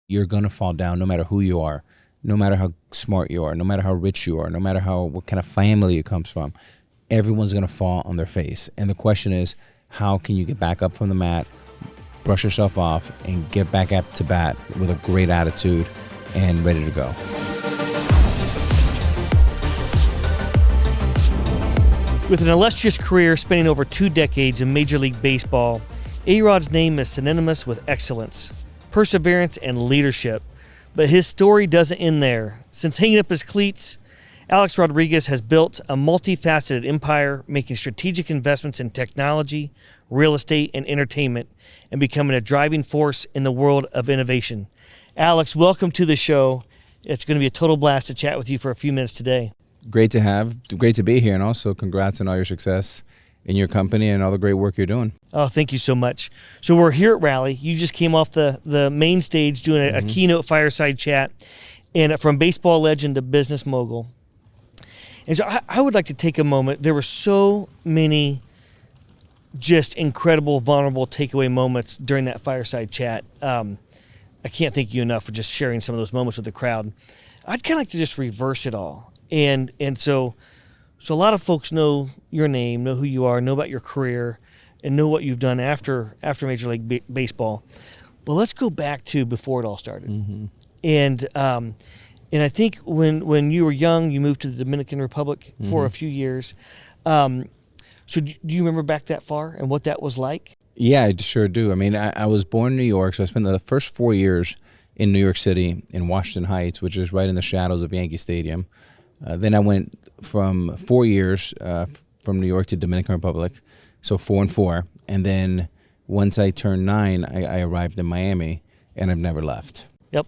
You're going to fall down no matter who you are, no matter how smart you are, no matter how rich you are, no matter what kind of family you comes from. Everyone's going to fall on their face. And the question is, how can you get back up from the mat, brush yourself off, and get back up to bat with a great attitude and ready to go? With an illustrious career spanning over 2 decades in Major League Baseball, A-Rod's name is synonymous with excellence, perseverance, and leadership. But his story doesn't end there. Since hanging up his cleats, Alex Rodriguez has built a multifaceted empire, making strategic investments in technology, real estate, and entertainment, and becoming a driving force in the world of innovation. Alex, welcome to the show. It's going to be a total blast to chat with you for a few minutes today. Great to be here, and also congrats on all your success in your company and all the great work you're doing. Oh, thank you so much. So we're here at Rally. You just came off the main stage doing a keynote fireside chat, and from baseball legend to business mogul. And so I would like to take a moment. There were so many just incredible, vulnerable takeaway moments during that fireside chat. I can't thank you enough for just sharing some of those moments with the crowd. I'd kind of like to just reverse it all. And so a lot of folks know your name, know who you are, know about your career, and know what you've done after Major League Baseball. But let's go back to before it all started. Mm-hmm. And I think when you were young, you moved to the Dominican Republic for a few years. So do you remember back that far and what that was like? Yeah, I sure do. I mean, I was born in New York, so I spent the first 4 years in New York City, in Washington Heights, which is right in the shadows of Yankee Stadium. Then I went from 4 years from New York to Dominican Republic, so 4 and 4. And then once I turned 9, I arrived in Miami, and I've never left. Yep.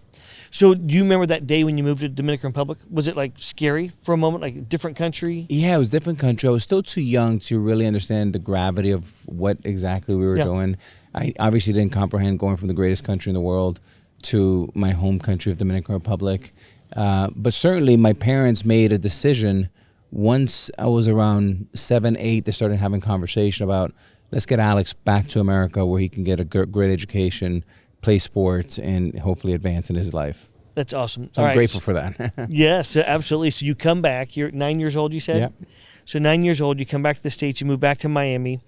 So do you remember that day when you moved to Dominican Republic? Was it like scary for a moment, like a different country? Yeah, it was a different country. I was still too young to really understand the gravity of what exactly we were doing. I obviously didn't comprehend going from the greatest country in the world to my home country of Dominican Republic. But certainly my parents made a decision once I was around 7, 8. They started having conversation about, let's get Alex back to America where he can get a great education, play sports, and hopefully advance in his life. That's awesome. So I'm grateful for that. Yes, absolutely. So you come back. You're 9 years old, you said? Yeah. So 9 years old, you come back to the States, you move back to Miami.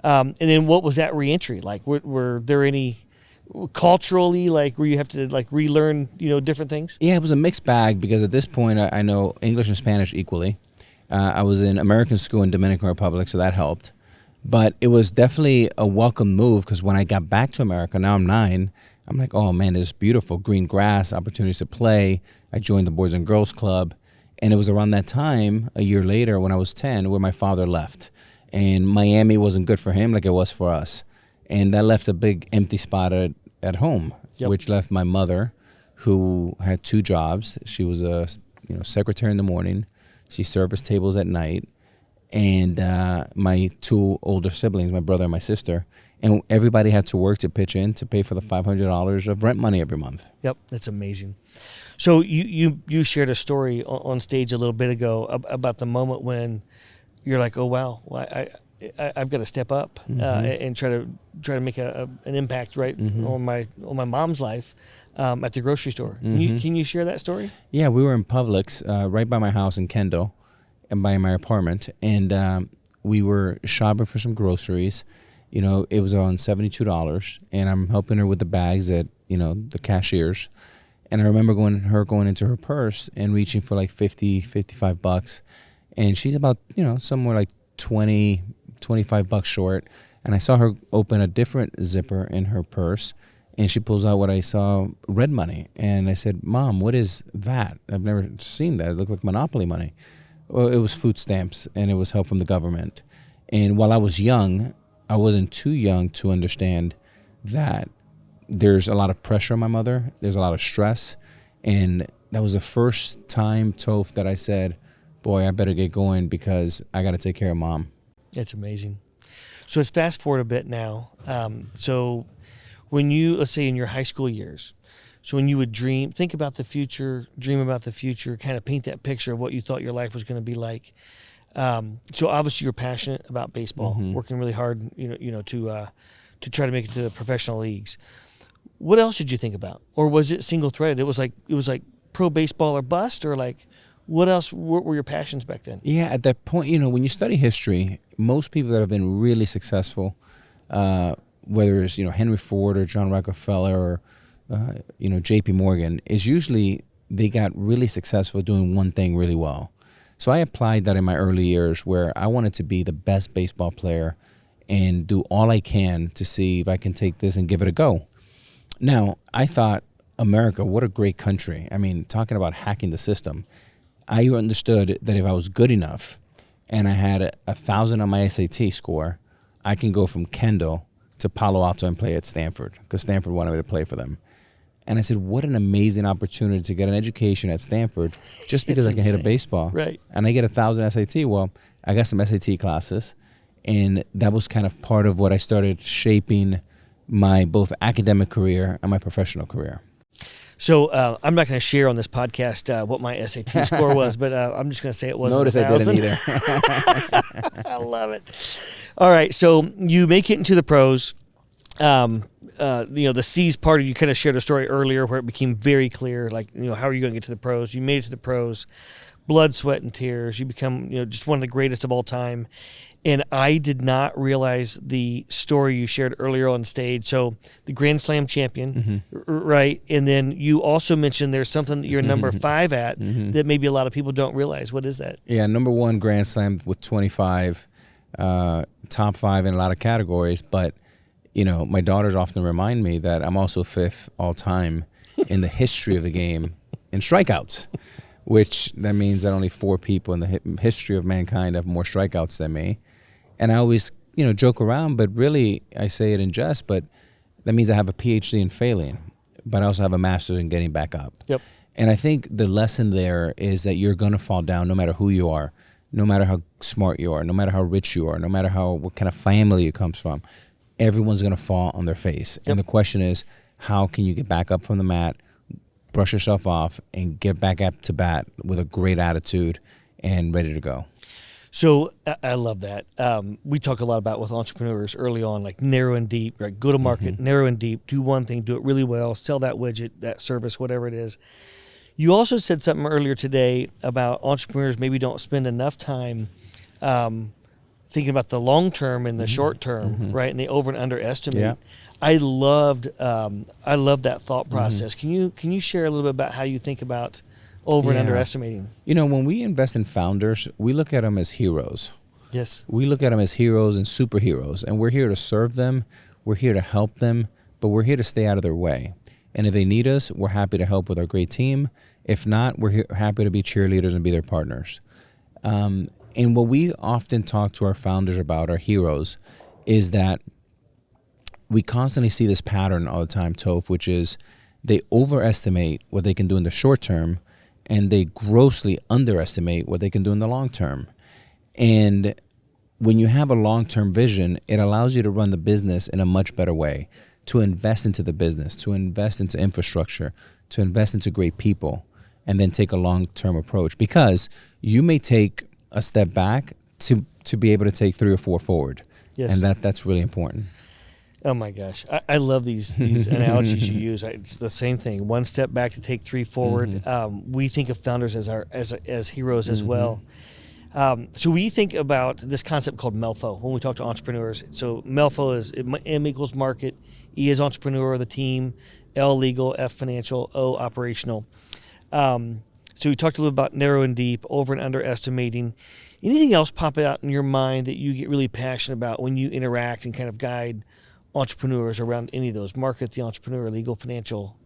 And then what was that reentry like? Were there any culturally, like, where you have to like relearn, different things? Yeah, it was a mixed bag because at this point I know English and Spanish equally. I was in American school in Dominican Republic, so that helped. But it was definitely a welcome move because when I got back to America, now I'm 9, I'm like, oh man, there's beautiful green grass, opportunities to play. I joined the Boys and Girls Club. And it was around that time, a year later, when I was 10, where my father left. And Miami wasn't good for him like it was for us. And that left a big empty spot at home, which left my mother, who had 2 jobs. She was a secretary in the morning. She serviced tables at night. And my 2 older siblings, my brother and my sister. And everybody had to work to pitch in to pay for the $500 of rent money every month. Yep, that's amazing. So you shared a story on stage a little bit ago about the moment when you're like, oh wow, I've got to step up and try to make an impact on my mom's life at the grocery store. Can you share that story? Yeah, we were in Publix right by my house in Kendall, and by my apartment, and we were shopping for some groceries. It was around $72, and I'm helping her with the bags at the cashiers. And I remember going into her purse and reaching for like $55, and she's about somewhere like 20, $25 short. And I saw her open a different zipper in her purse, and she pulls out what I saw, red money. And I said, Mom, what is that? I've never seen that. It looked like Monopoly money. Well, it was food stamps, and it was help from the government. And while I was young, I wasn't too young to understand that there's a lot of pressure on my mother. There's a lot of stress. And that was the first time, Toph, that I said, boy, I better get going because I got to take care of Mom. That's amazing. So let's fast forward a bit now. So when you, let's say in your high school years, so when you would dream about the future, kind of paint that picture of what you thought your life was going to be like. So obviously you're passionate about baseball, working really hard, to try to make it to the professional leagues. what else did you think about? Or was it single threaded? It was like pro baseball or bust, or like what else were your passions back then? Yeah, at that point, when you study history, most people that have been really successful, whether it's Henry Ford or John Rockefeller or J.P. Morgan, is usually they got really successful doing one thing really well. So I applied that in my early years, where I wanted to be the best baseball player and do all I can to see if I can take this and give it a go. Now, I thought, America, what a great country. I mean, talking about hacking the system, I understood that if I was good enough and I had 1,000 on my SAT score, I can go from Kendall to Palo Alto and play at Stanford, because Stanford wanted me to play for them. And I said, what an amazing opportunity to get an education at Stanford just because I can hit a baseball. Right. And I get 1,000 SAT. Well, I got some SAT classes, and that was kind of part of what I started shaping my both academic career and my professional career. So I'm not going to share on this podcast what my SAT score was, but I'm just going to say it wasn't. Notice 1,000. I didn't either. I love it. All right, so you make it into the pros. The C's part of you kind of shared a story earlier where it became very clear, like, how are you going to get to the pros? You made it to the pros, blood, sweat, and tears. You become, just one of the greatest of all time. And I did not realize the story you shared earlier on stage. So the Grand Slam champion, right? And then you also mentioned there's something that you're number 5 at that maybe a lot of people don't realize. What is that? Yeah, number 1 Grand Slam with 25, top 5 in a lot of categories. But, my daughters often remind me that I'm also 5th all time in the history of the game in strikeouts, which that means that only 4 people in the history of mankind have more strikeouts than me. And I always, joke around, but really I say it in jest, but that means I have a PhD in failing, but I also have a master's in getting back up. Yep. And I think the lesson there is that you're going to fall down no matter who you are, no matter how smart you are, no matter how rich you are, no matter what kind of family you comes from. Everyone's going to fall on their face. Yep. And the question is, how can you get back up from the mat, brush yourself off, and get back up to bat with a great attitude and ready to go? So I love that. We talk a lot about with entrepreneurs early on, like narrow and deep, right? Go to market, narrow and deep, do one thing, do it really well, sell that widget, that service, whatever it is. You also said something earlier today about entrepreneurs maybe don't spend enough time thinking about the long term and the short term, right? And they over and underestimate. Yeah. I love that thought process. Can you share a little bit about how you think about over and underestimating? When we invest in founders, we look at them as heroes. Yes. We look at them as heroes and superheroes, and we're here to serve them. We're here to help them, but we're here to stay out of their way. And if they need us, we're happy to help with our great team. If not, we're happy to be cheerleaders and be their partners. And what we often talk to our founders about, our heroes, is that we constantly see this pattern all the time, Toph, which is they overestimate what they can do in the short term, and they grossly underestimate what they can do in the long term. And when you have a long-term vision, it allows you to run the business in a much better way, to invest into the business, to invest into infrastructure, to invest into great people, and then take a long-term approach. Because you may take a step back to be able to take 3 or 4 forward. Yes. And that's really important. Oh my gosh, I love these analogies you use. It's the same thing. 1 step back to take 3 forward. We think of founders as heroes as well. So we think about this concept called MELFO when we talk to entrepreneurs. So MELFO is M equals market, E is entrepreneur, the team, L legal, F financial, O operational. So we talked a little about narrow and deep, over and underestimating. Anything else pop out in your mind that you get really passionate about when you interact and kind of guide entrepreneurs around any of those? Market, the entrepreneur, legal, financial,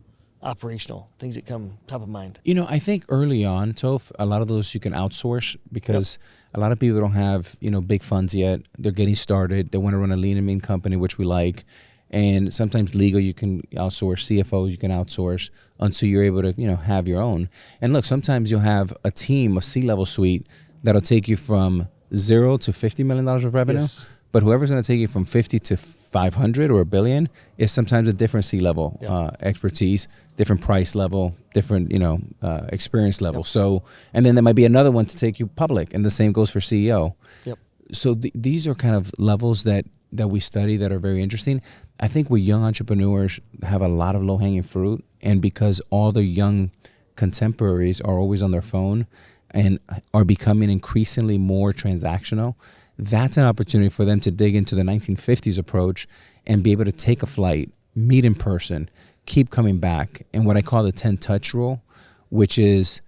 operational, things that come top of mind. I think early on, Toph, a lot of those you can outsource because a lot of people don't have, big funds yet. They're getting started. They want to run a lean and mean company, which we like. And sometimes legal you can outsource, CFOs you can outsource until you're able to, have your own. And look, sometimes you'll have a team, a C-level suite that'll take you from 0 to $50 million of revenue. Yes. But whoever's going to take you from 50 to 500 or $1 billion is sometimes a different C-level expertise, different price level, different, experience level. Yep. So, and then there might be another one to take you public, and the same goes for CEO. Yep. So these are kind of levels that that we study that are very interesting. I think with young entrepreneurs have a lot of low-hanging fruit, and because all the young contemporaries are always on their phone and are becoming increasingly more transactional, that's an opportunity for them to dig into the 1950s approach and be able to take a flight, meet in person, keep coming back. And what I call the 10 touch rule, which is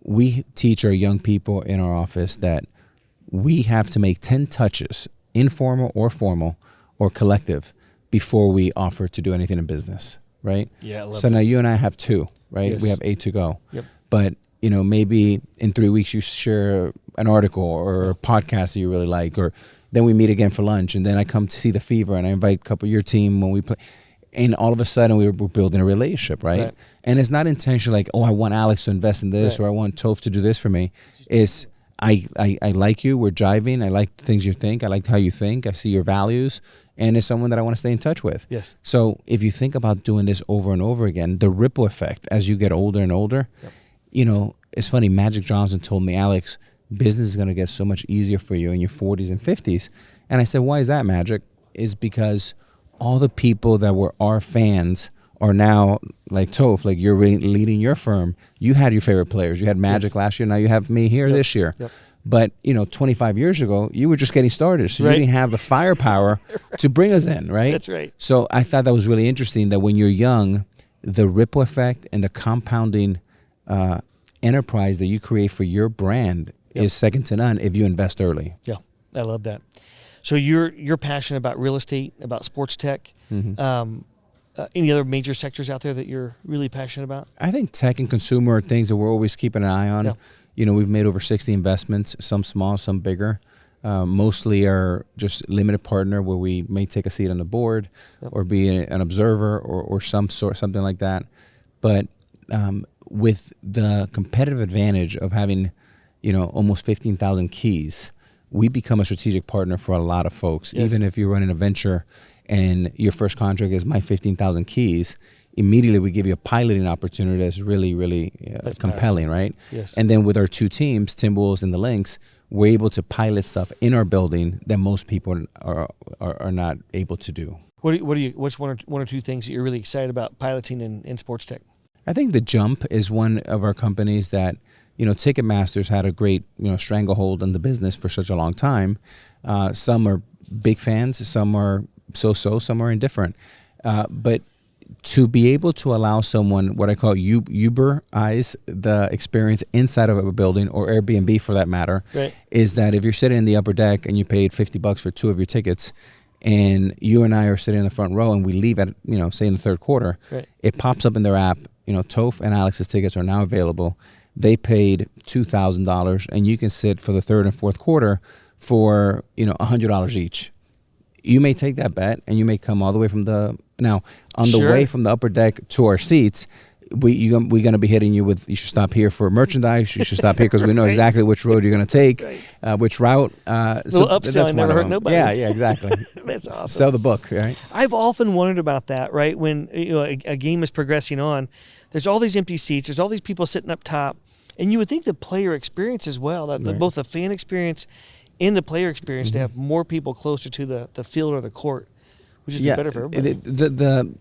we teach our young people in our office that we have to make 10 touches, informal or formal or collective, before we offer to do anything in business, right? Yeah, I love so that. now you and I have 2, right? Yes. We have 8 to go. Yep. But, maybe in 3 weeks you share an article or a podcast that you really like, or then we meet again for lunch, and then I come to see the Fever and I invite a couple of your team when we play. And all of a sudden we're building a relationship, right? And it's not intentional like, oh, I want Alex to invest in this, or I want Toph to do this for me. It's I like you, we're jiving, I like the things you think, I like how you think, I see your values, and it's someone that I want to stay in touch with. Yes. So if you think about doing this over and over again, the ripple effect as you get older and older, it's funny, Magic Johnson told me, Alex, business is going to get so much easier for you in your 40s and 50s. And I said, why is that, Magic? Is because all the people that were our fans are now like Toph, like you're leading your firm. You had your favorite players. You had Magic last year. Now you have me here this year. Yep. But, 25 years ago, you were just getting started. So you didn't have the firepower to bring us in, right? That's right. So I thought that was really interesting that when you're young, the ripple effect and the compounding enterprise that you create for your brand is second to none if you invest early. Yeah, I love that. So you're passionate about real estate, about sports tech. Any other major sectors out there that you're really passionate about? I think tech and consumer are things that we're always keeping an eye on. Yeah. We've made over 60 investments, some small, some bigger. Mostly are just limited partner where we may take a seat on the board or be an observer or something like that. But with the competitive advantage of having, almost 15,000 keys, we become a strategic partner for a lot of folks. Yes. Even if you're running a venture and your first contract is my 15,000 keys, immediately we give you a piloting opportunity that's really, really compelling, right? Yes. And then with our 2 teams, Timberwolves and the Lynx, we're able to pilot stuff in our building that most people are not able to do. What's one or two things that you're really excited about piloting in sports tech? I think The Jump is one of our companies that, Ticketmaster's had a great, stranglehold on the business for such a long time. Some are big fans, some are so-so, some are indifferent. But to be able to allow someone, what I call Uberize the experience inside of a building, or Airbnb for that matter, is that if you're sitting in the upper deck and you paid $50 for 2 of your tickets, and you and I are sitting in the front row and we leave at, say in the third quarter, it pops up in their app, Toph and Alex's tickets are now available. They paid $2,000 and you can sit for the third and fourth quarter for, $100 each. You may take that bet and you may come all the way from the way from the upper deck to our seats. We're going to be hitting you with, you should stop here for merchandise. You should stop here because we know exactly which road you're going to take, which route. Little upselling never hurt nobody. Yeah, exactly. That's awesome. Sell the book, right? I've often wondered about that, right? When a game is progressing on, there's all these empty seats, there's all these people sitting up top, and you would think the player experience as well, that both the fan experience and the player experience, to have more people closer to the field or the court, which is better for everybody.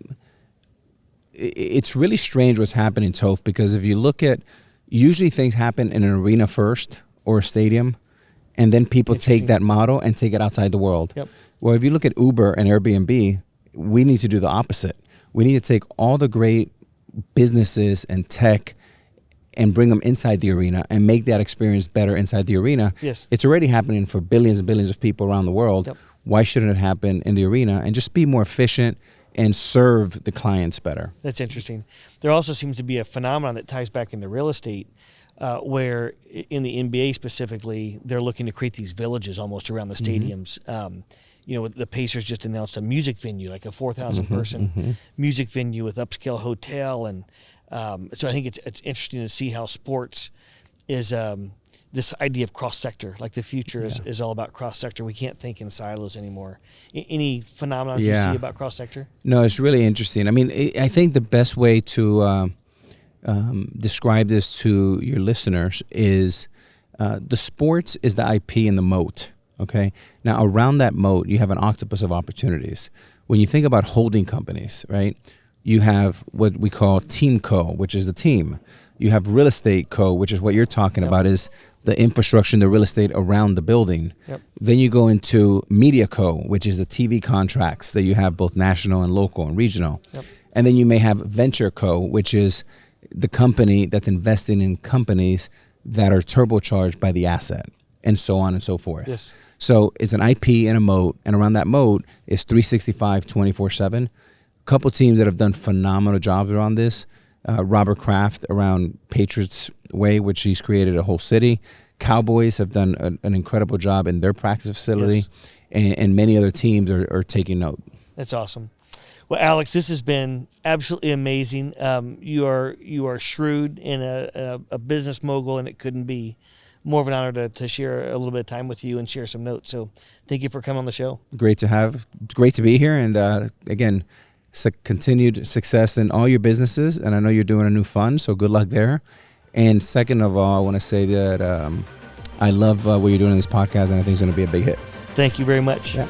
It's really strange what's happening, Toph, because if you look at, usually things happen in an arena first or a stadium, and then people take that model and take it outside the world. Yep. Well, if you look at Uber and Airbnb, we need to do the opposite. We need to take all the great businesses and tech and bring them inside the arena and make that experience better inside the arena. Yes. It's already happening for billions and billions of people around the world. Yep. Why shouldn't it happen in the arena and just be more efficient and serve the clients better? That's interesting. There also seems to be a phenomenon that ties back into real estate, where in the NBA specifically, they're looking to create these villages almost around the stadiums. The Pacers just announced a music venue, like a 4,000 person music venue with upscale hotel, and so I think it's interesting to see how sports is this idea of cross-sector. Like the future is all about cross-sector. We can't think in silos anymore. Any phenomenon you see about cross-sector? No, it's really interesting. I mean, I think the best way to describe this to your listeners is the sports is the IP and the moat, Okay. Now around that moat, you have an octopus of opportunities. When you think about holding companies, right? You have what we call team co, which is the team. You have real estate co, which is what you're talking about, is the infrastructure and the real estate around the building. Yep. Then you go into media co, which is the TV contracts that you have both national and local and regional. Yep. And then you may have venture co, which is the company that's investing in companies that are turbocharged by the asset, and so on and so forth. Yes. So it's an IP and a moat, and around that moat is 365, 24/7. Couple teams that have done phenomenal jobs around this. Robert Kraft around Patriots Way, which he's created a whole city. Cowboys have done an incredible job in their practice facility, and many other teams are taking note. That's awesome. Well, Alex, this has been absolutely amazing. You are shrewd and a business mogul, and it couldn't be more of an honor to share a little bit of time with you and share some notes. So thank you for coming on the show. Great to be here, and again, continued success in all your businesses, and I know you're doing a new fund, so good luck there. And second of all, I want to say that I love what you're doing in this podcast, and I think it's going to be a big hit. Thank you very much. Yeah.